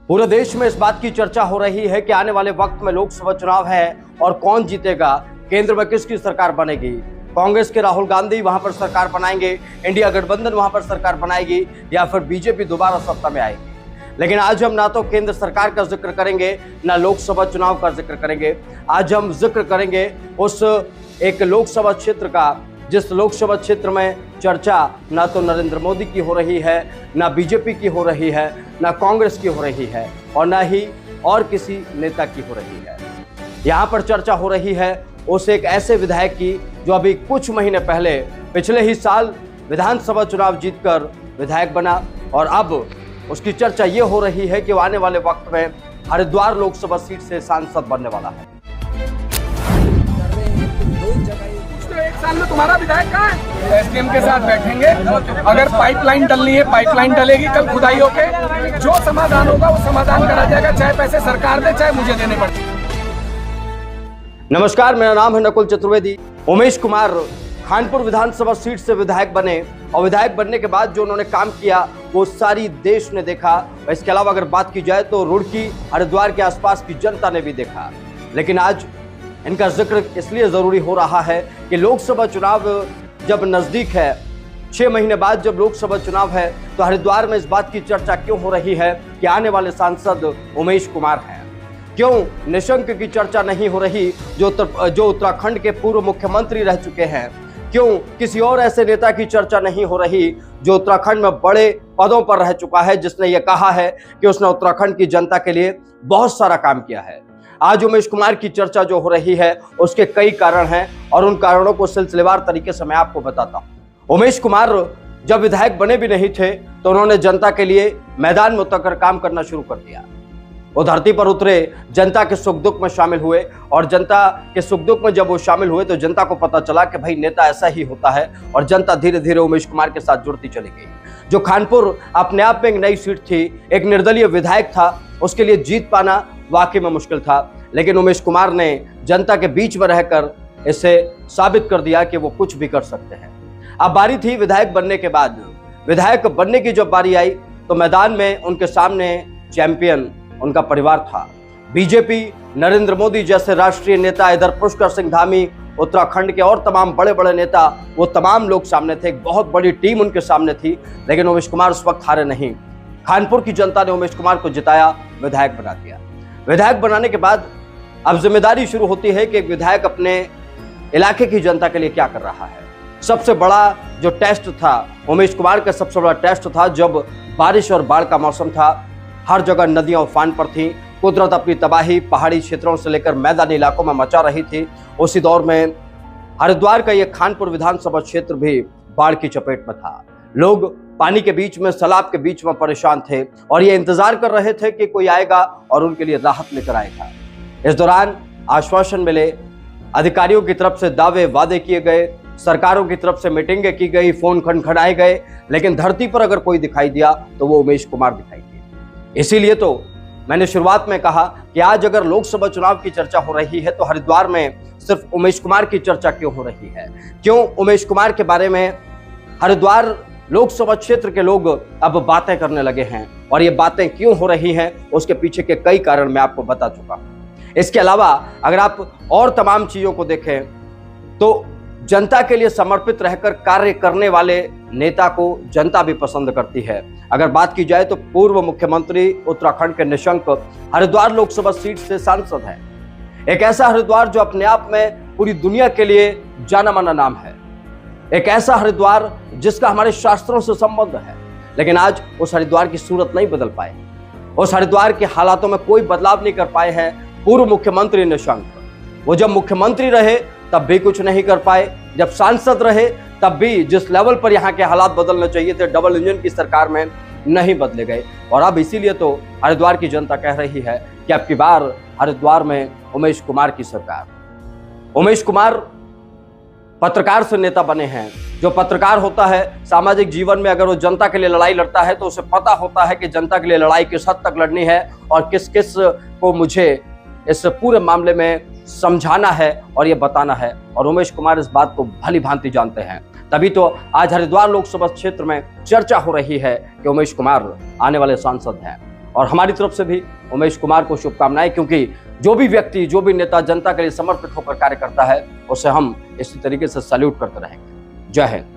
पूरे देश में इस बात की चर्चा हो रही है कि आने वाले वक्त में लोकसभा चुनाव है और कौन जीतेगा, केंद्र में किसकी सरकार बनेगी। कांग्रेस के राहुल गांधी वहां पर सरकार बनाएंगे, इंडिया गठबंधन वहां पर सरकार बनाएगी, या फिर बीजेपी दोबारा सत्ता में आएगी। लेकिन आज हम ना तो केंद्र सरकार का जिक्र करेंगे, ना लोकसभा चुनाव का जिक्र करेंगे। आज हम जिक्र करेंगे उस एक लोकसभा क्षेत्र का जिस लोकसभा क्षेत्र में चर्चा ना तो नरेंद्र मोदी की हो रही है, ना बीजेपी की हो रही है, ना कांग्रेस की हो रही है, और ना ही और किसी नेता की हो रही है। यहाँ पर चर्चा हो रही है उस एक ऐसे विधायक की जो अभी कुछ महीने पहले पिछले ही साल विधानसभा चुनाव जीतकर विधायक बना, और अब उसकी चर्चा ये हो रही है कि वो आने वाले वक्त में हरिद्वार लोकसभा सीट से सांसद बनने वाला है। एक साल में तुम्हारा विधायक कहाँ है? एसडीएम के साथ बैठेंगे, अगर पाइपलाइन डलनी है पाइपलाइन डलेगी, कल खुदाई होके जो समाधान होगा वो समाधान करा जाएगा, चाहे पैसे सरकार दे चाहे मुझे देने पड़े। नमस्कार, मेरा नाम है नकुल चतुर्वेदी। उमेश कुमार खानपुर विधानसभा सीट से विधायक बने, और विधायक बनने के बाद जो उन्होंने काम किया वो सारी देश ने देखा। इसके अलावा अगर बात की जाए तो रुड़की, हरिद्वार के आसपास की जनता ने भी देखा। लेकिन आज इनका जिक्र इसलिए जरूरी हो रहा है कि लोकसभा चुनाव जब नजदीक है, 6 महीने बाद जब लोकसभा चुनाव है, तो हरिद्वार में इस बात की चर्चा क्यों हो रही है कि आने वाले सांसद उमेश कुमार हैं। क्यों निशंक की चर्चा नहीं हो रही जो उत्तराखंड के पूर्व मुख्यमंत्री रह चुके हैं। क्यों किसी और ऐसे नेता की चर्चा नहीं हो रही जो उत्तराखंड में बड़े पदों पर रह चुका है, जिसने ये कहा है कि उसने उत्तराखंड की जनता के लिए बहुत सारा काम किया है। आज उमेश कुमार की चर्चा जो हो रही है उसके कई कारण हैं, और उन कारणों को सिलसिलेवार तरीके से मैं आपको बताता हूं। उमेश कुमार जब विधायक बने भी नहीं थे तो उन्होंने जनता के लिए मैदान में उतरकर काम करना शुरू कर दिया। वो धरती पर उतरे, जनता के सुख दुख में शामिल हुए, और जनता के सुख दुख में जब वो शामिल हुए तो जनता को पता चला कि भाई नेता ऐसा ही होता है, और जनता धीरे धीरे उमेश कुमार के साथ जुड़ती चली गई। जो खानपुर अपने आप में एक नई सीट थी, एक निर्दलीय विधायक था, उसके लिए जीत पाना वाकई में मुश्किल था। लेकिन उमेश कुमार ने जनता के बीच में रहकर इसे साबित कर दिया कि वो कुछ भी कर सकते हैं। अब बारी थी विधायक बनने के बाद। विधायक बनने की जब बारी आई तो मैदान में उनके सामने चैंपियन उनका परिवार था। बीजेपी, नरेंद्र मोदी जैसे राष्ट्रीय नेता, इधर पुष्कर सिंह धामी, उत्तराखंड के और तमाम बड़े बड़े नेता, वो तमाम लोग सामने थे। एक बहुत बड़ी टीम उनके सामने थी। लेकिन उमेश कुमार उस वक्त हारे नहीं। खानपुर की जनता ने उमेश कुमार को जिताया, विधायक बना दिया। विधायक बनाने के बाद अब जिम्मेदारी शुरू होती है कि एक विधायक अपने इलाके की जनता के लिए क्या कर रहा है। सबसे बड़ा जो टेस्ट था उमेश कुमार का, सबसे बड़ा टेस्ट था जब बारिश और बाढ़ का मौसम था। हर जगह नदियां उफान पर थी, कुदरत अपनी तबाही पहाड़ी क्षेत्रों से लेकर मैदानी इलाकों में मचा रही थी। उसी दौर में हरिद्वार का यह खानपुर विधानसभा क्षेत्र भी बाढ़ की चपेट में था। लोग पानी के बीच में, सैलाब के बीच में परेशान थे, और ये इंतजार कर रहे थे कि कोई आएगा और उनके लिए राहत लेकर आएगा। इस दौरान आश्वासन मिले, अधिकारियों की तरफ से दावे वादे किए गए, सरकारों की तरफ से मीटिंगें की गई, फोन खनखनाए गए, लेकिन धरती पर अगर कोई दिखाई दिया तो वो उमेश कुमार दिखाई दिए। इसीलिए तो मैंने शुरुआत में कहा कि आज अगर लोकसभा चुनाव की चर्चा हो रही है तो हरिद्वार में सिर्फ उमेश कुमार की चर्चा क्यों हो रही है। क्यों उमेश कुमार के बारे में हरिद्वार लोकसभा क्षेत्र के लोग अब बातें करने लगे हैं, और ये बातें क्यों हो रही हैं उसके पीछे के कई कारण मैं आपको बता चुका हूं। इसके अलावा अगर आप और तमाम चीजों को देखें तो जनता के लिए समर्पित रहकर कार्य करने वाले नेता को जनता भी पसंद करती है। अगर बात की जाए तो पूर्व मुख्यमंत्री उत्तराखंड के निशंक हरिद्वार लोकसभा सीट से सांसद है। एक ऐसा हरिद्वार जो अपने आप में पूरी दुनिया के लिए जाना माना नाम है। एक ऐसा हरिद्वार जिसका हमारे शास्त्रों से संबंध है। लेकिन आज उस हरिद्वार की सूरत नहीं बदल पाए, उस हरिद्वार के हालातों में कोई बदलाव नहीं कर पाए हैं पूर्व मुख्यमंत्री निशंक। वो जब मुख्यमंत्री रहे तब भी कुछ नहीं कर पाए, जब सांसद रहे तब भी जिस लेवल पर यहाँ के हालात बदलने चाहिए थे डबल इंजन की सरकार में नहीं बदले गए। और अब इसीलिए तो हरिद्वार की जनता कह रही है कि अब की बार हरिद्वार में उमेश कुमार की सरकार। उमेश कुमार पत्रकार से नेता बने हैं। जो पत्रकार होता है सामाजिक जीवन में अगर वो जनता के लिए लड़ाई लड़ता है तो उसे पता होता है कि जनता के लिए लड़ाई किस हद तक लड़नी है और किस किस को मुझे इस पूरे मामले में समझाना है और ये बताना है। और उमेश कुमार इस बात को भली भांति जानते हैं। तभी तो आज हरिद्वार लोकसभा क्षेत्र में चर्चा हो रही है कि उमेश कुमार आने वाले सांसद हैं। और हमारी तरफ से भी उमेश कुमार को शुभकामनाएं, क्योंकि जो भी व्यक्ति, जो भी नेता जनता के लिए समर्पित होकर कार्य करता है, उसे हम इसी तरीके से सैल्यूट करते रहेंगे। जय हिंद।